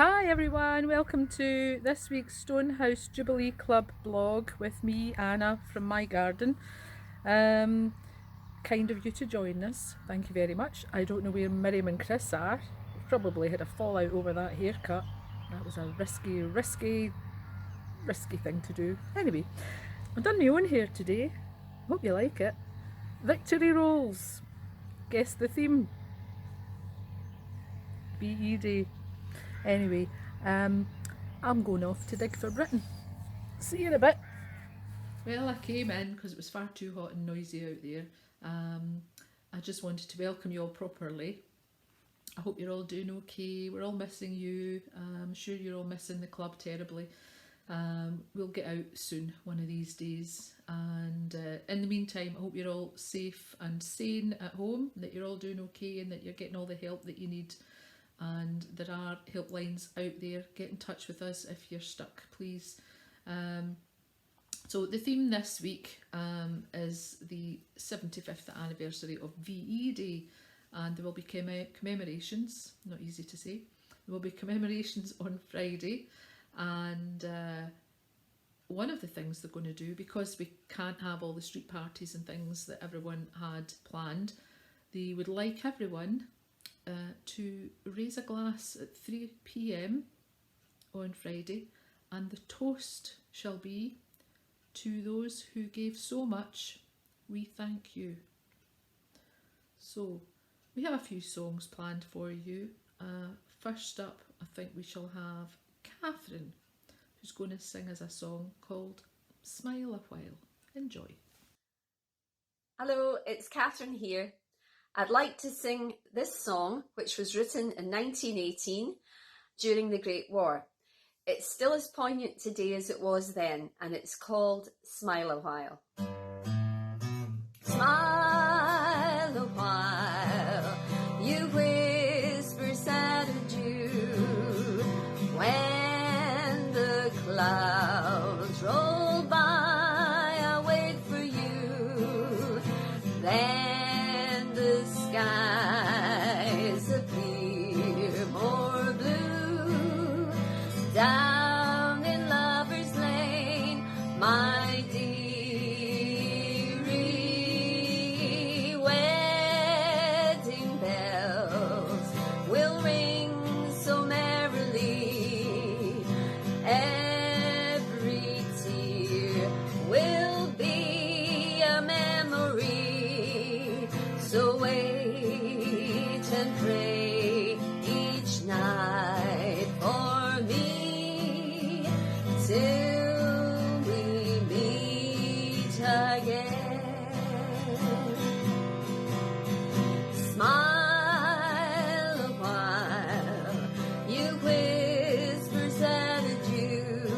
Hi everyone, welcome to this week's Stonehouse Jubilee Club blog with me, Anna, from my garden. Kind of you to join us, thank you very much. I don't know where Miriam and Chris are. We've probably had a fallout over that haircut. That was a risky thing to do. Anyway, I've done my own hair today. Hope you like it. Victory rolls. Guess the theme. BE Day. Anyway, I'm going off to dig for Britain. See you in a bit. Well, I came in because it was far too hot and noisy out there. I just wanted to welcome you all properly. I hope you're all doing okay. We're all missing you. I'm sure you're all missing the club terribly. We'll get out soon, one of these days. And in the meantime, I hope you're all safe and sane at home, that you're all doing okay and that you're getting all the help that you need. And there are helplines out there. Get in touch with us if you're stuck, please. So the theme this week is the 75th anniversary of VE Day, and there will be commemorations, not easy to say, there will be commemorations on Friday, and one of the things they're going to do, because we can't have all the street parties and things that everyone had planned, they would like everyone to raise a glass at 3 p.m. on Friday, and the toast shall be, "To those who gave so much, we thank you." So we have a few songs planned for you. First up, I think we shall have Catherine, who's going to sing us a song called "Smile a While." Enjoy. Hello, it's Catherine here. I'd like to sing this song, which was written in 1918 during the Great War. It's still as poignant today as it was then, and it's called "Smile a While." Smile a while, you whisper sad adieu, when the clouds roll by, I'll wait for you, then the skies appear more blue, down in Lover's Lane, my dearie, wedding bells will ring so merrily, every tear will be a memory, so wait and pray each night for me, till we meet again. Smile a while, you whisper sad adieu,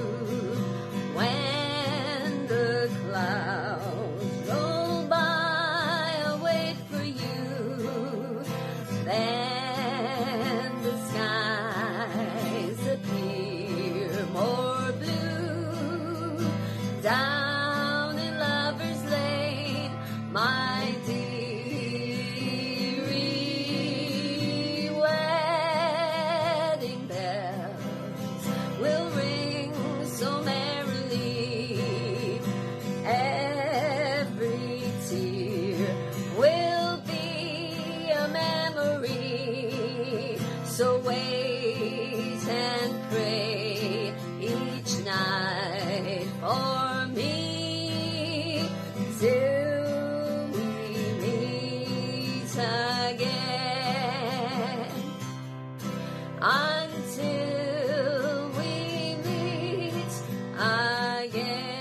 when the clouds roll by, I'll wait for you, then the skies appear more blue, down in Lover's Lane, my dearie, wedding bells will ring so merrily, every tear will be a memory, so wait and pray each night for me, till we meet again, until we meet again.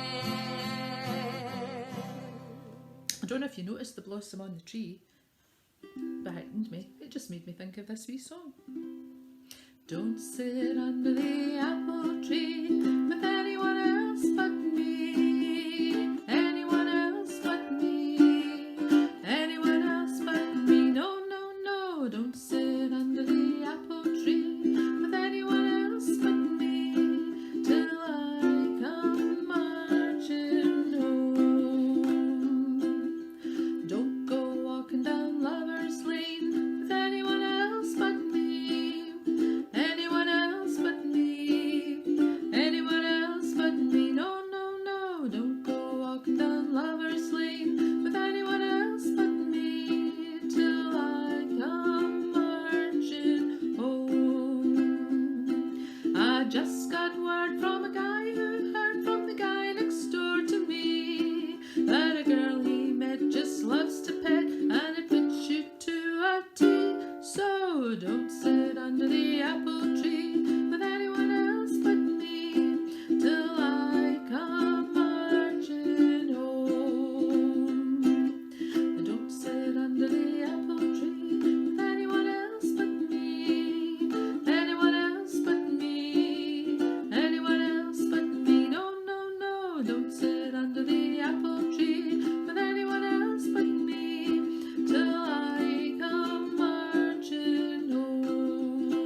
I don't know if you noticed the blossom on the tree behind me. It just made me think of this wee song. Don't sit under the apple tree with anyone else but me, anyone else but me, anyone else but me. No, no, no, don't sit under the apple tree with anyone else but me, till I come marching home. Don't go walking down Lover's Lane with anyone else but me, anyone else but just got word from a guy who heard from the guy next door to me that a girl he met just loves to pet and it fits you to a T. So don't sit under the apple tree with anyone else but me till I come marching home. Don't sit under the apple tree with anyone else but me, anyone else but me, anyone else but me. No, no, no, don't sit under the apple tree with anyone else but me till I come marching home.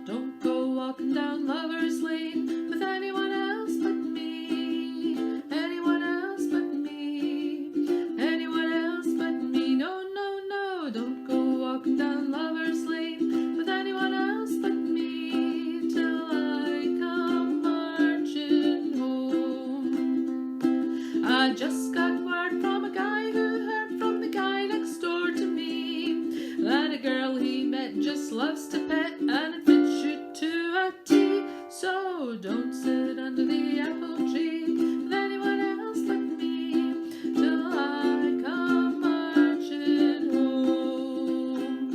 Don't go walking down Lover's Lane with anyone else but me, anyone else but me, anyone else but me. No, no, no, don't go walking down Lover's Lane with anyone else but me till I come marching home. I just got word from a guy who heard from the guy next door to me that a girl he met just loves to pet and it fits you to a T. So don't sit under the apple tree with anyone else but me till I come marching home.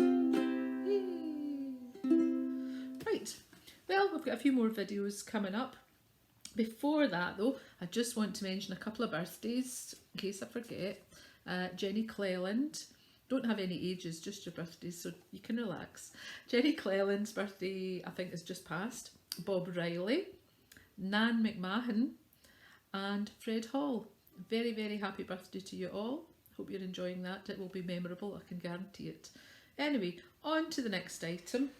Right, well, we've got a few more videos coming up. Before that though, I just want to mention a couple of birthdays in case I forget. Jenny Cleland, don't have any ages, just your birthdays, so you can relax. Jenny Cleland's birthday I think is just passed. Bob Riley, Nan McMahon and Fred Hall. Very, very happy birthday to you all. Hope you're enjoying that. It will be memorable, I can guarantee it. Anyway, on to the next item.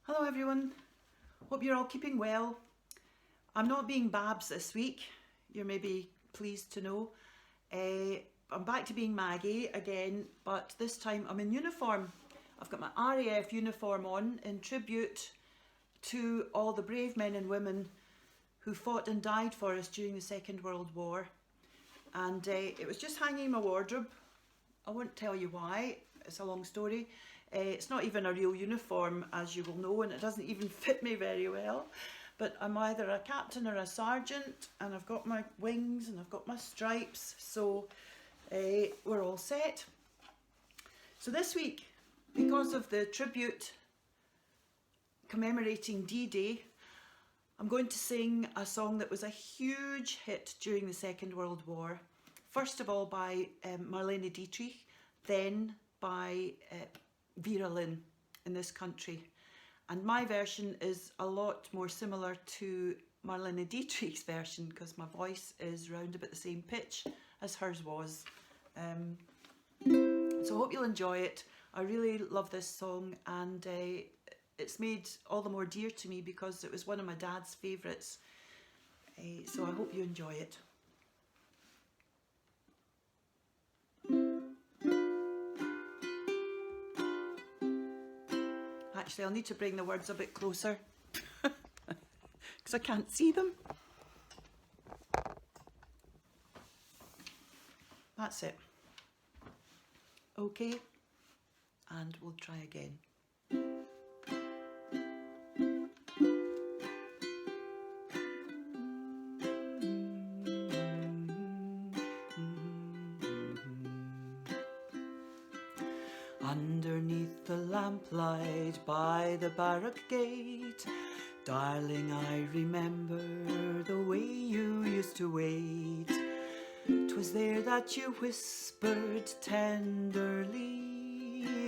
Hello everyone, hope you're all keeping well. I'm not being Babs this week, you're maybe pleased to know. I'm back to being Maggie again, but this time I'm in uniform. I've got my RAF uniform on in tribute to all the brave men and women who fought and died for us during the Second World War. And it was just hanging in my wardrobe. I won't tell you why, it's a long story. It's not even a real uniform, as you will know, and it doesn't even fit me very well. But I'm either a captain or a sergeant, and I've got my wings and I've got my stripes, so we're all set. So this week, because of the tribute commemorating D-Day, I'm going to sing a song that was a huge hit during the Second World War. First of all by Marlene Dietrich, then by Vera Lynn in this country. And my version is a lot more similar to Marlene Dietrich's version because my voice is round about the same pitch as hers was. So I hope you'll enjoy it. I really love this song, and it's made all the more dear to me because it was one of my dad's favourites. So I hope you enjoy it. Actually, I'll need to bring the words a bit closer because I can't see them. That's it. Okay, and we'll try again. Underneath the lamplight by the barrack gate, darling, I remember the way you used to wait. 'Twas there that you whispered tenderly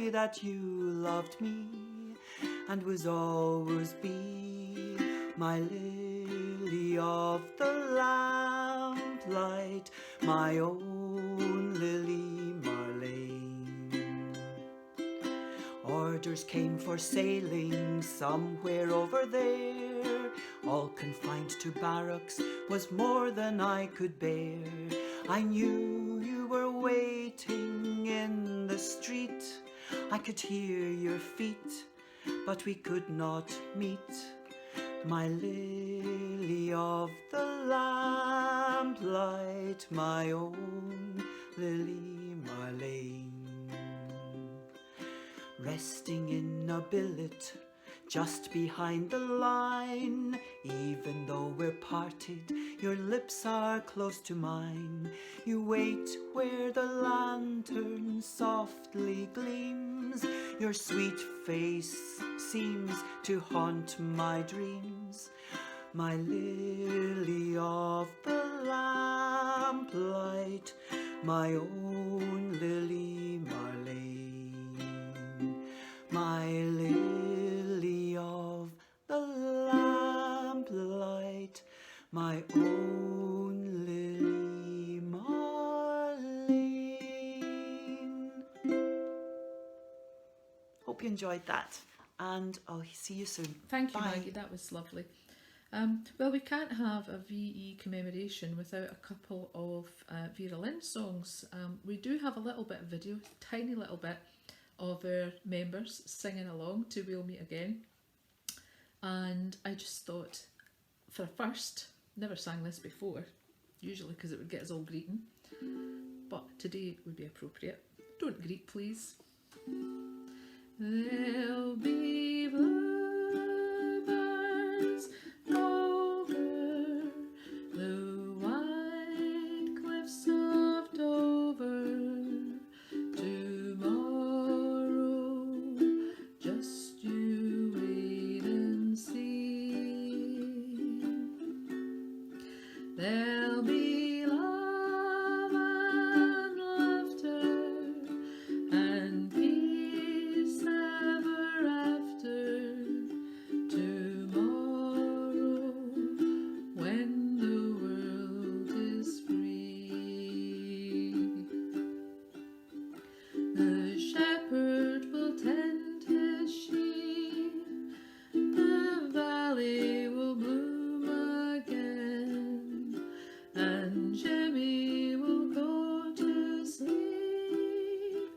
that you loved me and was always be my lily of the lamplight, my own Lily Marlene. Orders came for sailing somewhere over there, all confined to barracks was more than I could bear. I knew you were waiting in the street, I could hear your feet, but we could not meet. My lily of the lamplight, my own Lily Marlene. Resting in a billet just behind the line. Even though we're parted, your lips are close to mine. You wait where the lantern softly gleams. Your sweet face seems to haunt my dreams. My lily of the lamplight, my own Lily Marlene, my lily of the lamplight, my own Lily Marlene. Hope you enjoyed that, and I'll see you soon. Thank you, Bye. Maggie, that was lovely. Well, we can't have a VE commemoration without a couple of Vera Lynn songs. We do have a little bit of video, tiny little bit, of our members singing along to We'll Meet Again. And I just thought, for a first, never sang this before, usually because it would get us all greeting, but today would be appropriate. Don't greet, please. There'll be bluebirds over the white cliffs of Dover tomorrow. Just you wait and see. There'll be love and laughter and peace ever after tomorrow, when the world is free. The shepherd will tend his sheep, the valley will bloom again, and Jimmy will go to sleep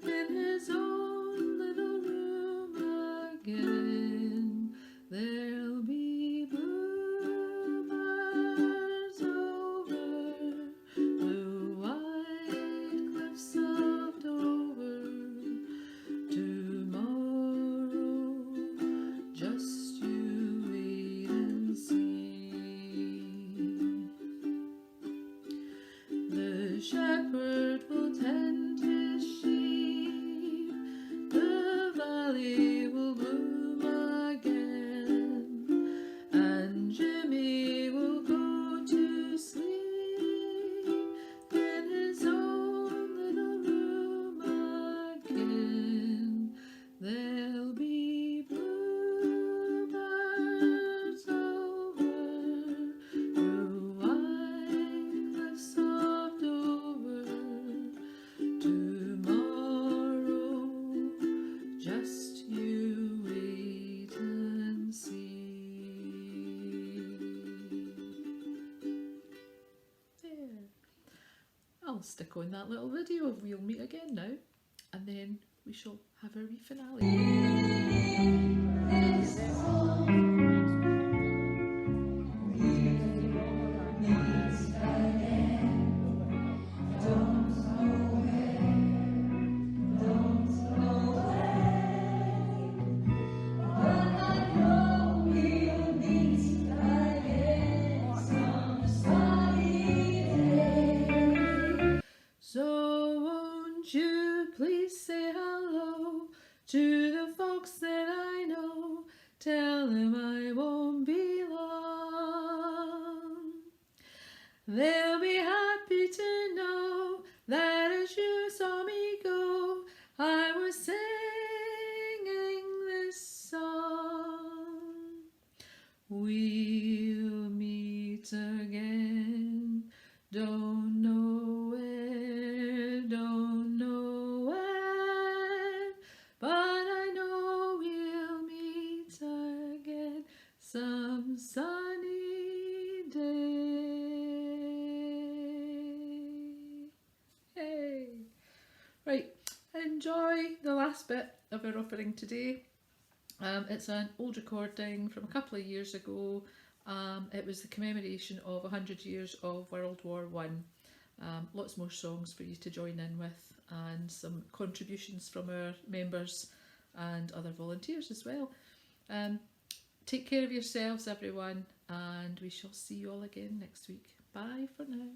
in his own little room again. There'll be bluebirds over the white cliffs of Dover tomorrow. Just you wait and see. The shepherd will tend his sheep, the valley will bloom again, and Jimmy will go to sleep in his own little room again. There'll be bluebirds over the white cliffs of Dover tomorrow. Just you wait and see. There. I'll stick on that little video of We'll Meet Again now, and then we shall have our wee finale. So won't you please say hello to the folks that I know? Tell them I won't be long. They'll be happy to know that as you saw me go, I was singing this song. We'll meet again. Don't know where, don't know when, but I know we'll meet again some sunny day. Hey! Right, enjoy the last bit of our offering today. It's an old recording from a couple of years ago. It was the commemoration of 100 years of World War One. Lots more songs for you to join in with, and some contributions from our members and other volunteers as well. Take care of yourselves, everyone, and we shall see you all again next week. Bye for now.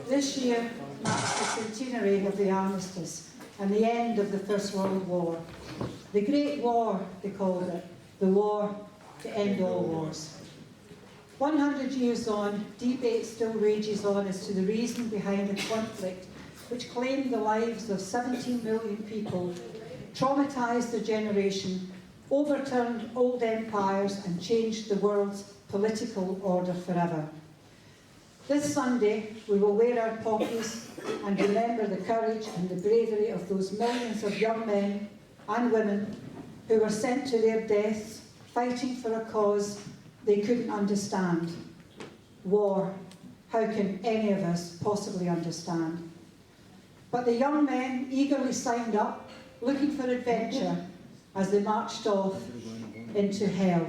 This year marks the centenary of the armistice and the end of the First World War. The Great War, they called it, the war to end all wars. 100 years on, debate still rages on as to the reason behind a conflict which claimed the lives of 17 million people, traumatised a generation, overturned old empires and changed the world's political order forever. This Sunday, we will wear our poppies and remember the courage and the bravery of those millions of young men and women who were sent to their deaths fighting for a cause they couldn't understand. War, how can any of us possibly understand? But the young men eagerly signed up, looking for adventure as they marched off into hell.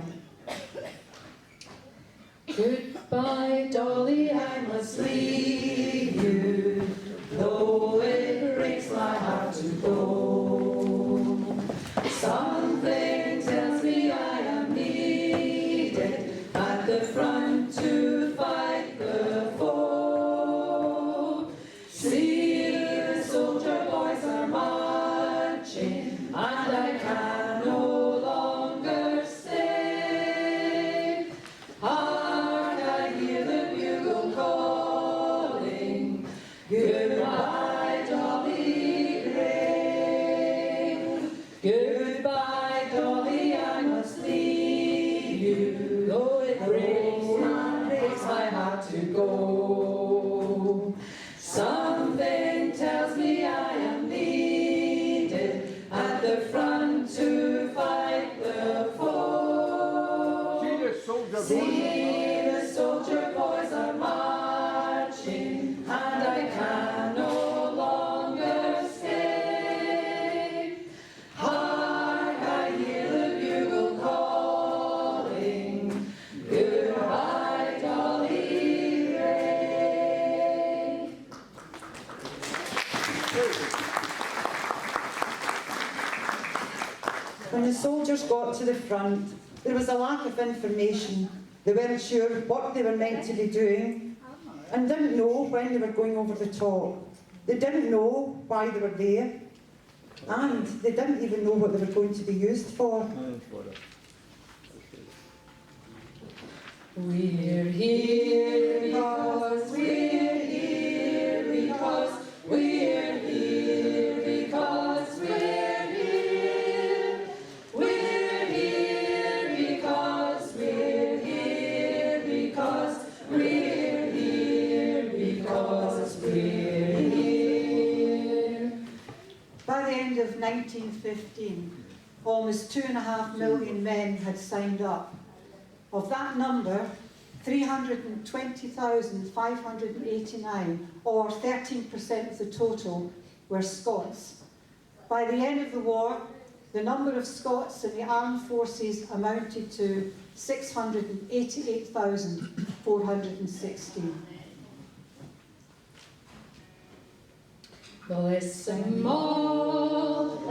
Goodbye, Dolly, I must leave you, though it breaks my heart to go. Something tells me I am needed at the front to fight the foe. See, the soldier boys are marching, and I can no longer stay. Hark, I hear the bugle calling, goodbye, Dolly Gray. Goodbye, Dolly, I must leave you, though it breaks my heart to go. Something tells me I am needed at the front to fight the foe. See, the soldier boys are marching, and I can no longer stay. Hark, I hear the bugle calling, goodbye, Dolly Ray. When the soldiers got to the front, there was a lack of information. They weren't sure what they were meant to be doing and didn't know when they were going over the top. They didn't know why they were there, and they didn't even know what they were going to be used for. We're here because we're here because we're here because we're here. We're here because we're here because we're here because we're here. By the end of 1915, almost 2.5 million men had signed up. Of that number, 320,589, or 13% of the total, were Scots. By the end of the war, the number of Scots in the armed forces amounted to 688,416. Bless them all,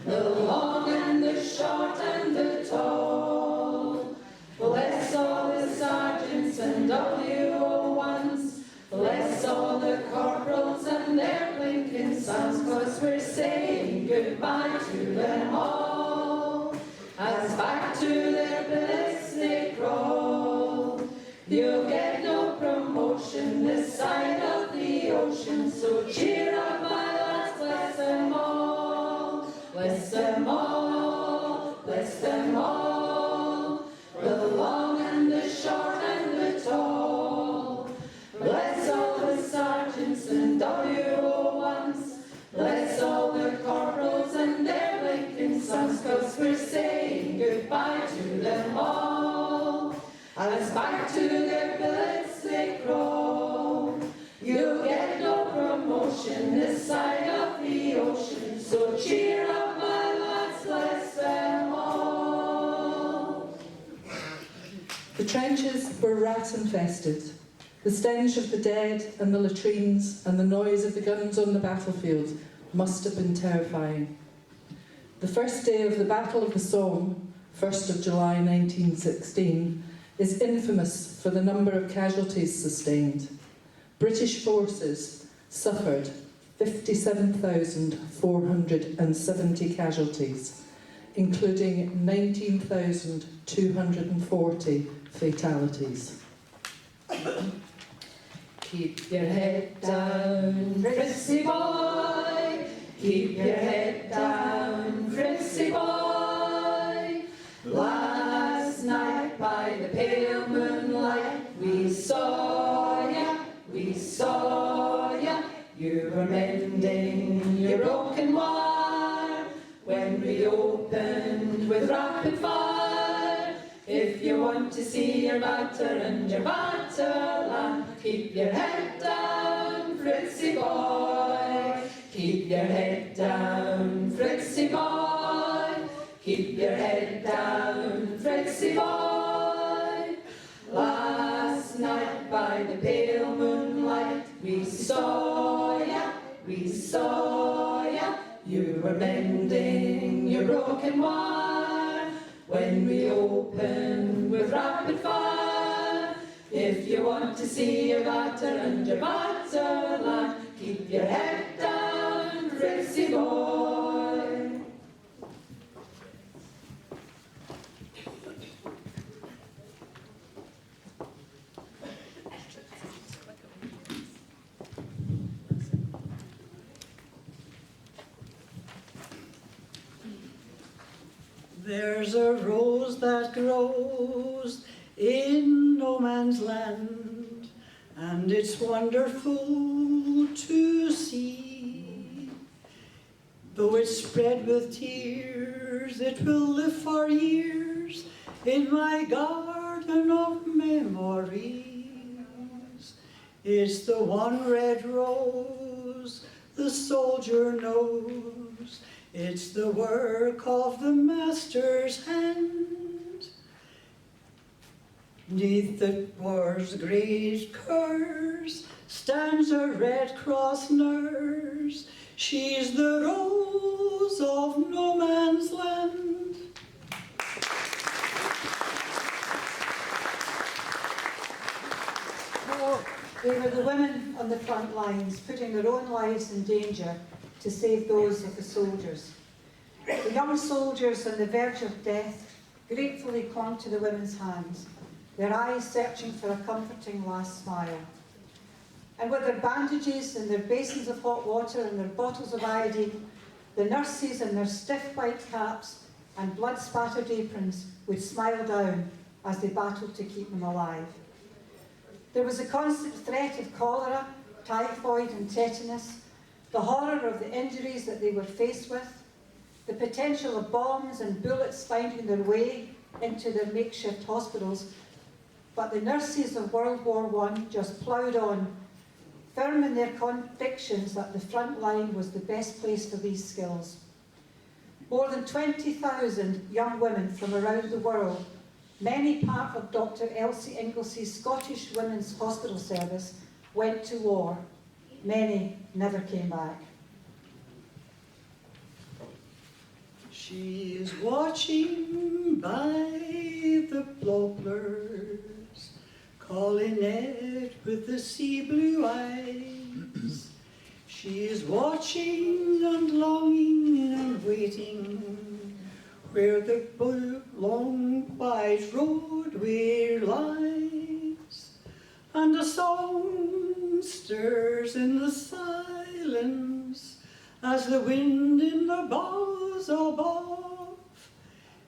the long and the short and the tall. Bless all the sergeants and WO1s, bless all the corporals and their blinking sons, 'cause we're saying goodbye to them all, as back to their billets they crawl. You'll get no promotion this side of the ocean, so cheer up, my lads, bless them all. Bless them all, bless them all, the long and the short and the tall. Bless all the sergeants and WO1s, bless all the corporals and their blinking sons, 'cause we're saying goodbye to them all, as back to their billets they crawl. You'll get no promotion this side of the ocean, trenches were rat-infested. The stench of the dead and the latrines and the noise of the guns on the battlefield must have been terrifying. The first day of the Battle of the Somme, 1st of July 1916, is infamous for the number of casualties sustained. British forces suffered 57,470 casualties, including 19,240 fatalities. Keep your head down, Fritzy boy. Keep your head down, Fritzy boy. Last night by the pale moonlight we saw ya, we saw ya. You were mending your broken wire when we opened with rapid fire. If you want to see your batter and your batterland, keep your head down, Fritzy boy. Keep your head down, Fritzy boy. Keep your head down, Fritzy boy. Last night by the pale moonlight we saw ya, we saw ya. You were mending your broken wire when we opened with rapid fire. If you want to see your batter and your batterland, keep your head down, Fritzy boy. There's a rose that grows in no man's land, and it's wonderful to see. Though it's spread with tears, it will live for years in my garden of memories. It's the one red rose the soldier knows. It's the work of the master's hand. 'Neath the war's great curse stands a Red Cross nurse. She's the rose of no man's land. Oh, they were the women on the front lines, putting their own lives in danger to save those of the soldiers. The young soldiers on the verge of death gratefully clung to the women's hands, their eyes searching for a comforting last smile. And with their bandages and their basins of hot water and their bottles of iodine, the nurses in their stiff white caps and blood-spattered aprons would smile down as they battled to keep them alive. There was a constant threat of cholera, typhoid and tetanus, the horror of the injuries that they were faced with, the potential of bombs and bullets finding their way into their makeshift hospitals. But the nurses of World War I just ploughed on, firm in their convictions that the front line was the best place for these skills. More than 20,000 young women from around the world, many part of Dr. Elsie Inglese's Scottish Women's Hospital Service, went to war. Many never came back. She's watching by the poplars, calling it with the sea blue eyes. She's watching and longing and waiting where the long white roadway lies, and a song stirs in the silence as the wind in the boughs above.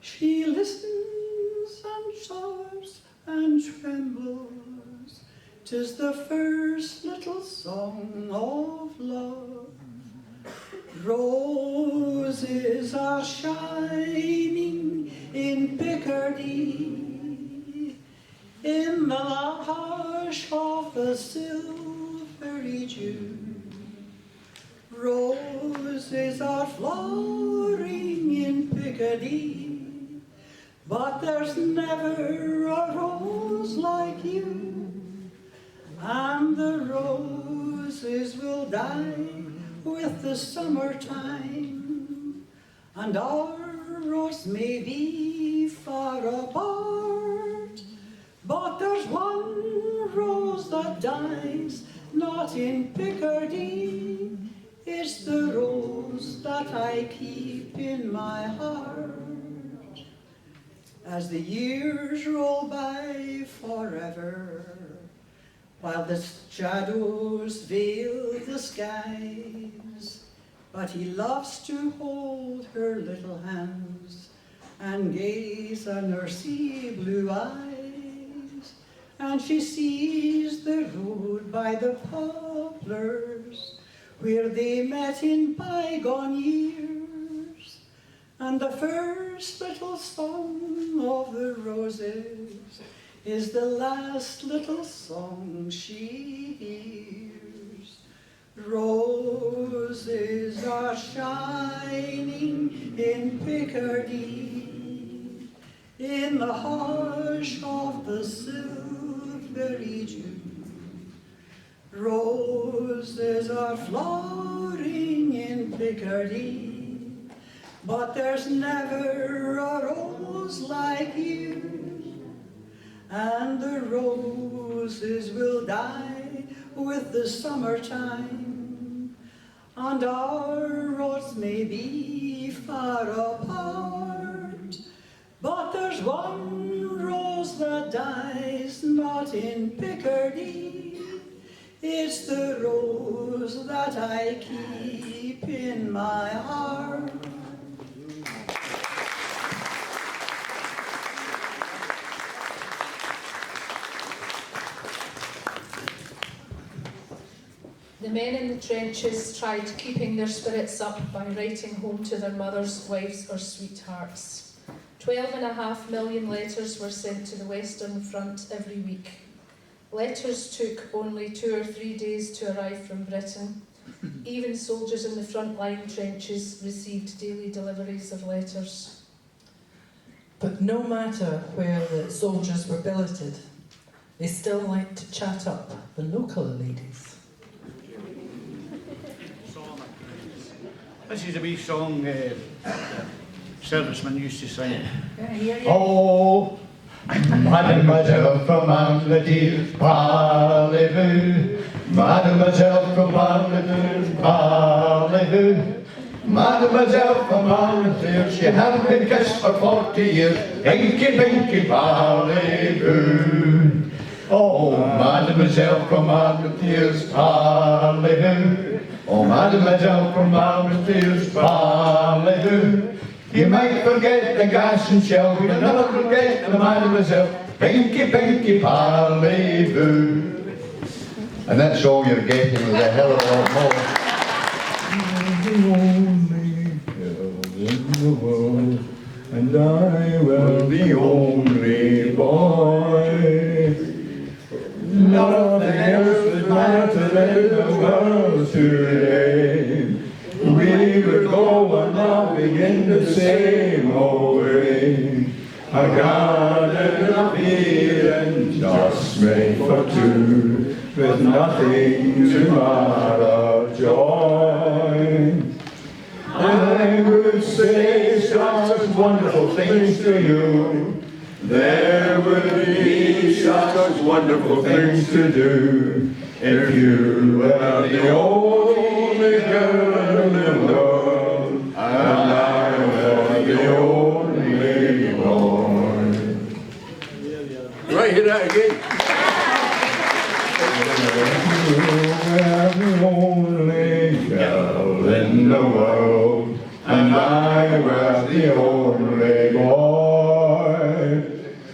She listens and sobs and trembles. 'Tis the first little song of love. Roses are shining in Picardy, in the hush of the silvery dew. Roses are flowering in Picardy, but there's never a rose like you, and the roses will die with the summertime, and our roads may be far apart, but there's one rose that dies not in Picardy. It's the rose that I keep in my heart. As the years roll by forever, while the shadows veil the skies, but he loves to hold her little hands and gaze on her sea blue eyes, and she sees the road by the poplars where they met in bygone years, and the first little song of the roses is the last little song she hears. Roses are shining in Picardy, in the hush of the silvery dew. Roses are flowering in Picardy, but there's never a rose like you, and the roses will die with the summertime, and our roads may be far apart, but there's one rose that dies not in Picardy. It's the rose that I keep in my heart. The men in the trenches tried keeping their spirits up by writing home to their mothers, wives or sweethearts. 12.5 million letters were sent to the Western Front every week. Letters took only 2 or 3 days to arrive from Britain. Even soldiers in the front-line trenches received daily deliveries of letters. But no matter where the soldiers were billeted, they still liked to chat up the local ladies. This is a wee song servicemen used to sing. Oh, Mademoiselle from Angleterre, parlez-vous? Mademoiselle from Angleterre, parlez-vous? Mademoiselle from Angleterre, she hasn't been kissed for 40 years. Pinky, pinky, parlez-vous? Oh, Mademoiselle from Angleterre, parlez-vous? Oh, Mademoiselle from Angleterre, parlez-vous? You might forget the gas and shell, but you'll never forget the Mademoiselle. Pinky, pinky, parlez-vous? And that's all you're getting with a hell of a lot more. The only girl in the world, and I will be the only boy. Nothing else would matter in the world today. We would go on laughing in the same old way. A garden of Eden just made for two, with nothing to mar our joy. I would say such wonderful things to you. There would be such wonderful things to do if you were the only girl in the world, and I were the only boy. Right, hear that again. You were the only girl in the world, and I were the only boy.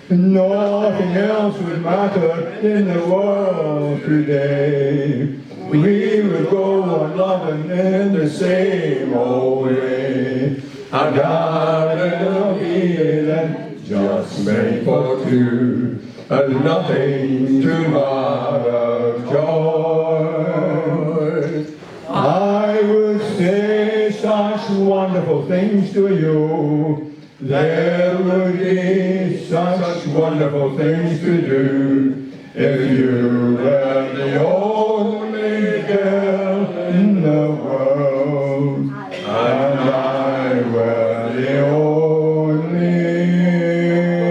Nothing else would matter in the world today. We would go on loving in the same old way. A garden of Eden just made for two, and nothing to mar our joy. I would say such wonderful things to you. there would be such wonderful things to do if you were the only girl in the world, and I were the only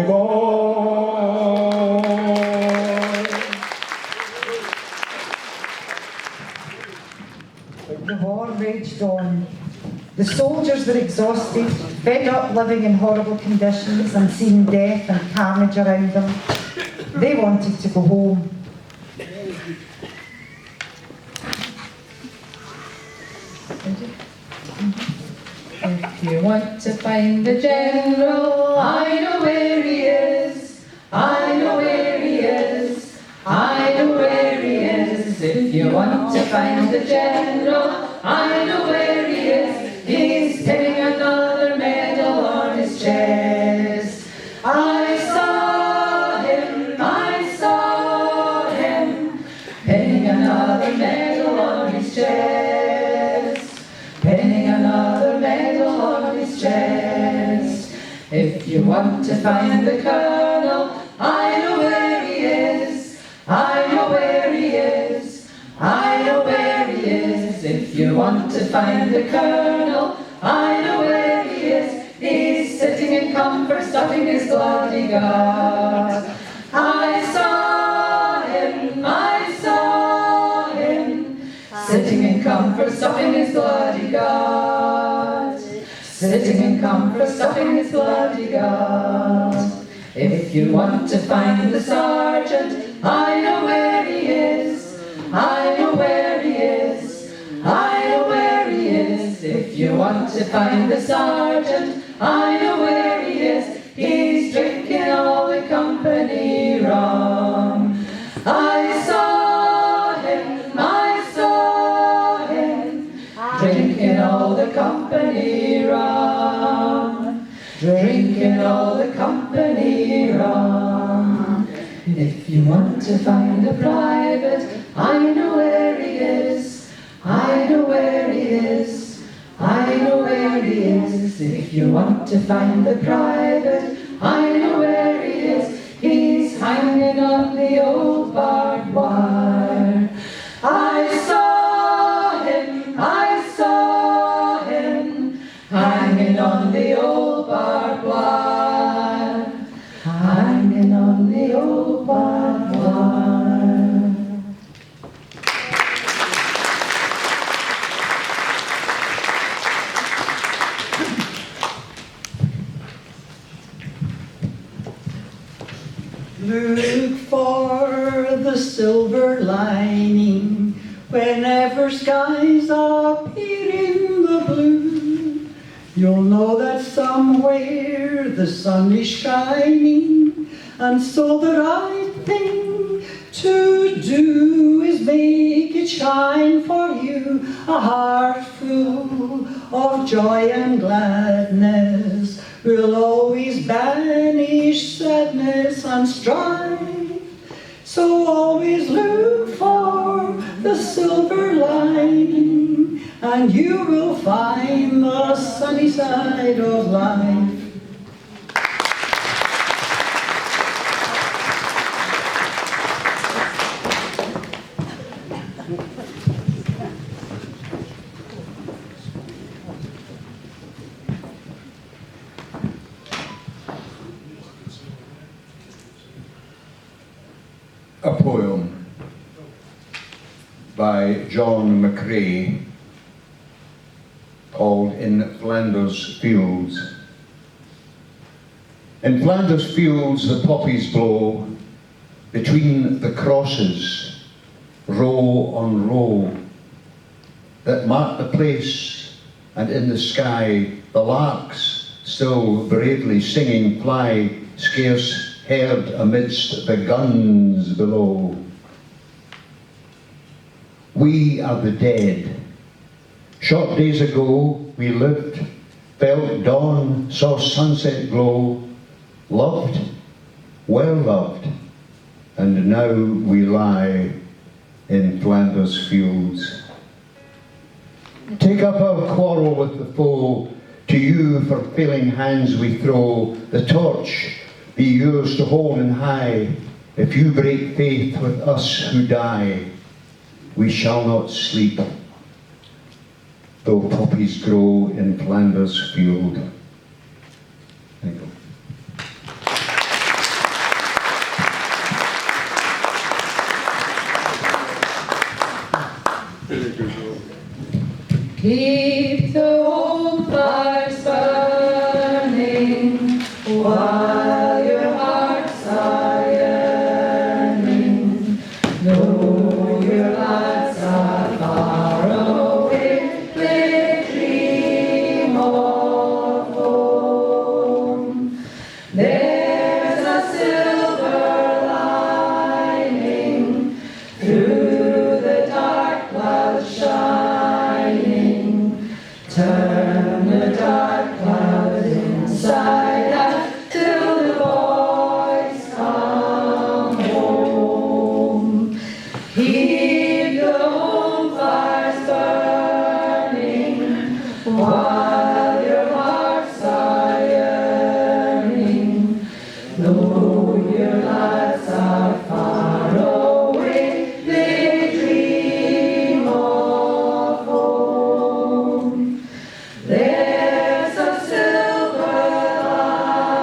boy. The war raged on. The soldiers were exhausted, fed up living in horrible conditions and seeing death and carnage around them. They wanted to go home. If you want to find the general, I know where he is. I know where he is. I know where he is. If you want to find the general, I know where he is. He's pinning another medal on his chest. I saw him, pinning another medal on his chest. Pinning another medal on his chest. If you want to find the colonel, I know where he is. I know where he is. I know where he is. If you want to find the colonel, I know where he is. He's sitting in comfort, stuffing his bloody gut. I saw him, sitting in comfort, stuffing his bloody gut. Sitting in comfort, stuffing his bloody gut. If you want to find the sergeant, I know where he is. I know where he is. I know where he is. If you want to find the sergeant, I know where he is. He's drinking all the company rum. I saw him, drinking all the company rum. Drinking all the company rum. If you want to find a private, I know where he is. I know where he is. I know where he is. If you want to find the private, I know where he is. He's hanging on the old barbed wire. I saw him, hanging on the old barbed wire. Hanging on the old barbed wire. Look for the silver lining whenever skies appear in the blue. You'll know that somewhere the sun is shining, and so the right thing to do is make it shine for you. A heart full of joy and gladness will always banish sadness and strife. So always look for the silver lining, and you will find the sunny side of life. A poem by John McCrae called In Flanders Fields. In Flanders Fields the poppies blow, between the crosses, row on row, that mark the place, and in the sky the larks, still bravely singing, fly, scarce heard amidst the guns below. We are the dead. Short days ago we lived, felt dawn, saw sunset glow, loved, well loved, and now we lie in Flanders Fields. Take up our quarrel with the foe, To you for failing hands we throw the torch, be yours to hold in high. If you break faith with us who die, we shall not sleep, though poppies grow in Flanders field. Thank you. Keep the home fires burning while your hearts are yearning. Though your lads are far away, they dream of home. There's a silver lining through the dark clouds shining. Turn the dark clouds inside out till the boys come home. Keep the home fires burning while your hearts are yearning. Though your lads are far away, they dream of home. There's a silver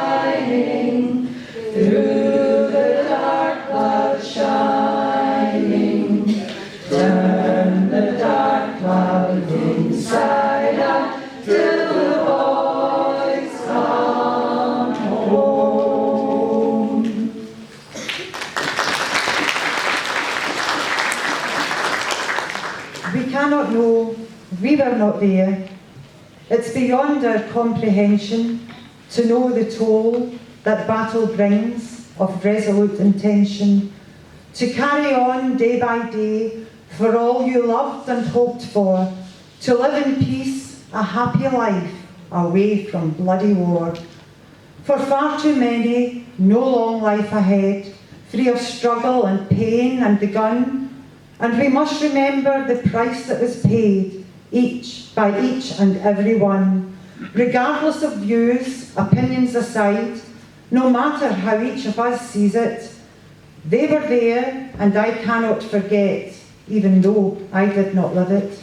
lining through the dark clouds shining. Turn the dark cloud inside out till the boys come home. We cannot know, we were not there. It's beyond our comprehension to know the toll that battle brings of resolute intention, to carry on day by day for all you loved and hoped for, to live in peace, a happy life away from bloody war. For far too many, no long life ahead, free of struggle and pain and the gun, and we must remember the price that was paid by each and every one, regardless of views, opinions aside, no matter how each of us sees it. They were there, and I cannot forget, even though I did not live it.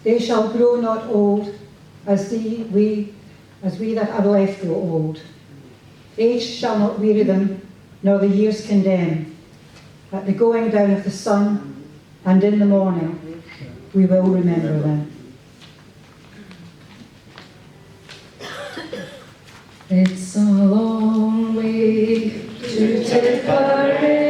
They shall grow not old, as we that are left grow old. Age shall not weary them, nor the years condemn. At the going down of the sun, and in the morning, we will remember them. It's a long way to Tipperary.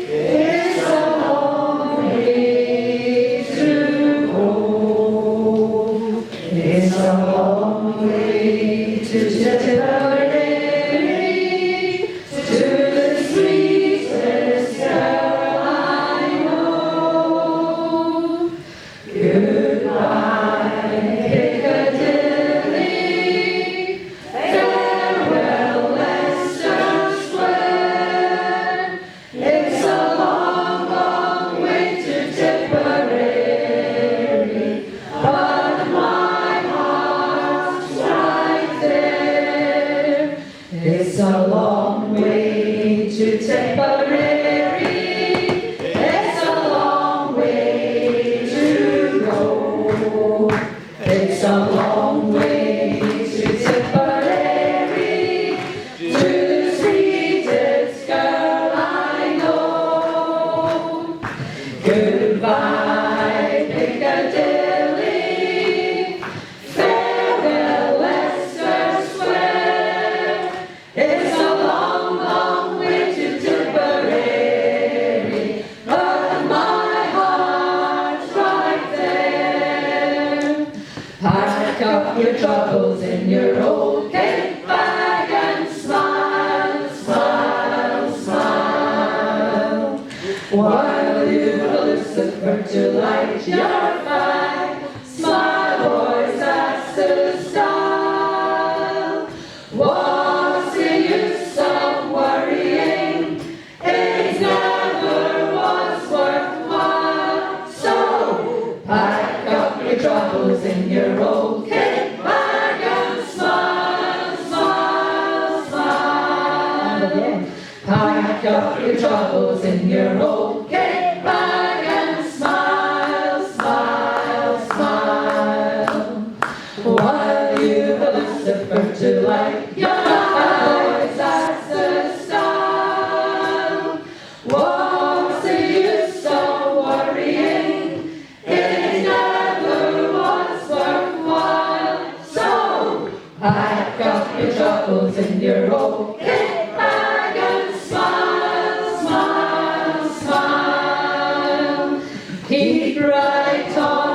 It's a long way to go. It's a long way to Tipperary, to the sweetest girl I know. Goodbye, Piccadilly. Farewell, Leicester Square. It's a long, long way to Tipperary, but my heart's right there. It's a long way to Tipperary. It's a long way to go. It's a long way to Tipperary, to the sweetest girl I know. Goodbye, Piccadilly. Farewell, Leicester Square. It's a long, long way to Tipperary, but my heart's right there. Pack up your troubles in your old kit bag and smile, smile, smile, while you Lucifer to light your fire. Smile, boys, that's the style. What's the use of worrying? It never was worthwhile. So troubles in your old kit bag and smile, smile, smile. again. Pack up your troubles in your old kit bag and smile, smile, smile. While you've a Lucifer to light your eyes, that's the style. What's the use of worrying? It never was worthwhile. So pack up your troubles in your old kit bag and smile, smile, smile. Keep right on